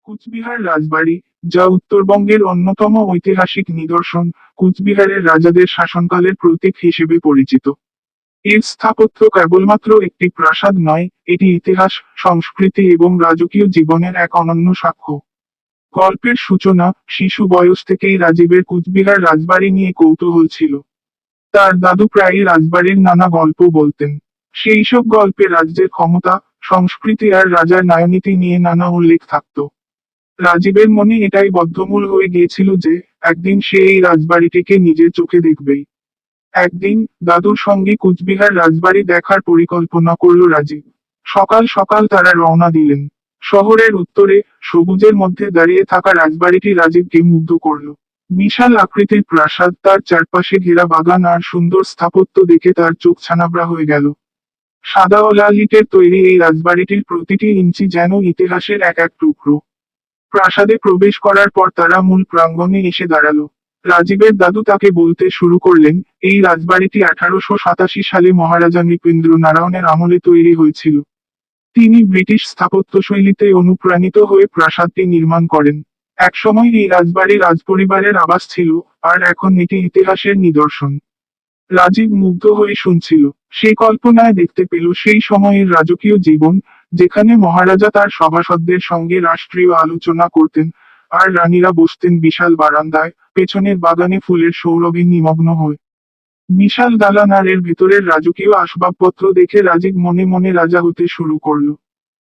কুচবিহার রাজবাড়ি, যা উত্তরবঙ্গের অন্যতম ঐতিহাসিক নিদর্শন, কুচবিহারের রাজাদের শাসনকালের প্রতীক হিসেবে পরিচিত। এর স্থাপত্য কেবলমাত্র একটি প্রাসাদ নয়, এটি ইতিহাস, সংস্কৃতি এবং রাজকীয় জীবনের এক অনন্য সাক্ষ্য। গল্পের সূচনা, শিশু বয়স থেকেই রাজীবের কুচবিহার রাজবাড়ি নিয়ে কৌতূহল ছিল। তার দাদু প্রায়ই রাজবাড়ির নানা গল্প বলতেন। সেই সব গল্পে রাজ্যের ক্ষমতা, সংস্কৃতি আর রাজার ন্যায়নীতি নিয়ে নানা উল্লেখ থাকত। রাজীবের মনে এটাই বদ্ধমূল হয়ে গিয়েছিল যে একদিন সে এই রাজবাড়িটিকে নিজের চোখে দেখবেই। একদিন দাদুর সঙ্গে কুচবিহার রাজবাড়ি দেখার পরিকল্পনা করল রাজীব। সকাল সকাল তারা রওনা দিলেন। শহরের উত্তরে সবুজের মধ্যে দাঁড়িয়ে থাকা রাজবাড়িটি রাজীবকে মুগ্ধ করল। বিশাল আকৃতির প্রাসাদ, তার চারপাশে ঘেরা বাগান আর সুন্দর স্থাপত্য দেখে তার চোখ ছানাবড়া হয়ে গেল। সাদা ও লাল ইটের তৈরি এই রাজবাড়িটির প্রতিটি ইঞ্চি যেন ইতিহাসের এক এক টুকরো। প্রাসাদে প্রবেশ করার পর তারা মূল প্রাঙ্গণে এসে দাঁড়ালো। রাজীবের দাদু তাকে বলতে শুরু করলেন, এই রাজবাড়িটি 1887 সালে মহারাজা নৃপেন্দ্র নারায়ণের আমলে তৈরি হয়েছিল। তিনি ব্রিটিশ স্থাপত্যশৈলীতে অনুপ্রাণিত হয়ে প্রাসাদটি নির্মাণ করেন। একসময় এই রাজবাড়ি রাজপরিবারের আবাস ছিল, আর এখন এটি ইতিহাসের নিদর্শন। রাজীব মুগ্ধ হয়ে শুনছিল। সে কল্পনায় দেখতে পেল সেই সময়ের রাজকীয় জীবন, যেখানে মহারাজা তার সভাসদদের সঙ্গে রাষ্ট্রীয় আলোচনা করতেন, আর রানীরা বসতেন বিশাল বারান্দায়, পেছনের বাগানে ফুলের সৌরভে নিমগ্ন হয়ে। বিশাল দালান আর এর ভেতরের রাজকীয় আসবাবপত্র দেখে রাজীব মনে মনে রাজা হতে শুরু করল।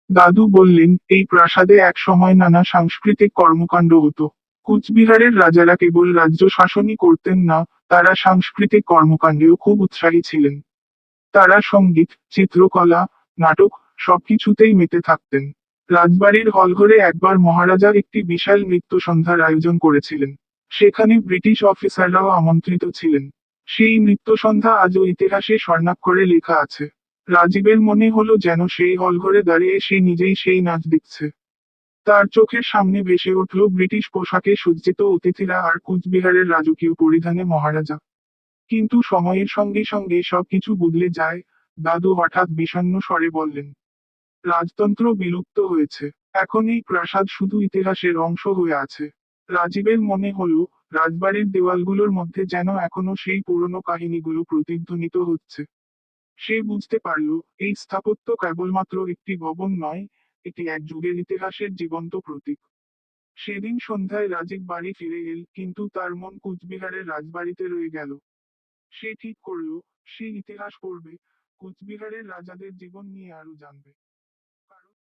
দাদু বললেন, এই প্রাসাদে এক সময় নানা সাংস্কৃতিক কর্মকাণ্ড হতো। কুচবিহারের রাজারা কেবল রাজ্য শাসনই করতেন না, তারা সাংস্কৃতিক কর্মকাণ্ডেও খুব উৎসাহী ছিলেন। তারা সঙ্গীত, চিত্রকলা, নাটক সবকিছুতেই মেতে থাকতেন। রাজবাড়ির হলঘরে একবার মহারাজা একটি বিশাল নৃত্য সন্ধ্যার আয়োজন করেছিলেন। সেখানে ব্রিটিশ অফিসাররাও আমন্ত্রিত ছিলেন। সেই নৃত্য সন্ধ্যা আজও ইতিহাসে স্বর্ণাক্ষরে লেখা আছে। রাজীবের মনে হলো যেন সেই হলঘরে দাঁড়িয়ে সে নিজেই সেই নাচ দেখছে। তার চোখের সামনে ভেসে উঠল ব্রিটিশ পোশাকে সজ্জিত অতিথিরা আর কুচবিহারের রাজকীয় পরিধানে মহারাজা। কিন্তু সময়ের সঙ্গে সঙ্গে সবকিছু বদলে যায়। দাদু হঠাৎ বিষণ্ণ স্বরে বললেন, রাজতন্ত্র বিলুপ্ত হয়েছে। এখন এই প্রাসাদ শুধু ইতিহাসের অংশ হয়ে আছে। রাজীবের মনে হলো, রাজবাড়ির দেওয়ালগুলোর মধ্যে যেন এখনো সেই পুরনো কাহিনীগুলো প্রতিধ্বনিত হচ্ছে। সে বুঝতে পারল, এই স্থাপত্য কেবলমাত্র একটি ভবন নয়, এটি এক যুগের ইতিহাসের জীবন্ত প্রতীক। সেদিন সন্ধ্যায় রাজীব বাড়ি ফিরে এল, কিন্তু তার মন কুচবিহারের রাজবাড়িতে রয়ে গেল। সে ঠিক করল, সে ইতিহাস পড়বে, কুচবিহারের রাজাদের জীবন নিয়ে আরো জানবে।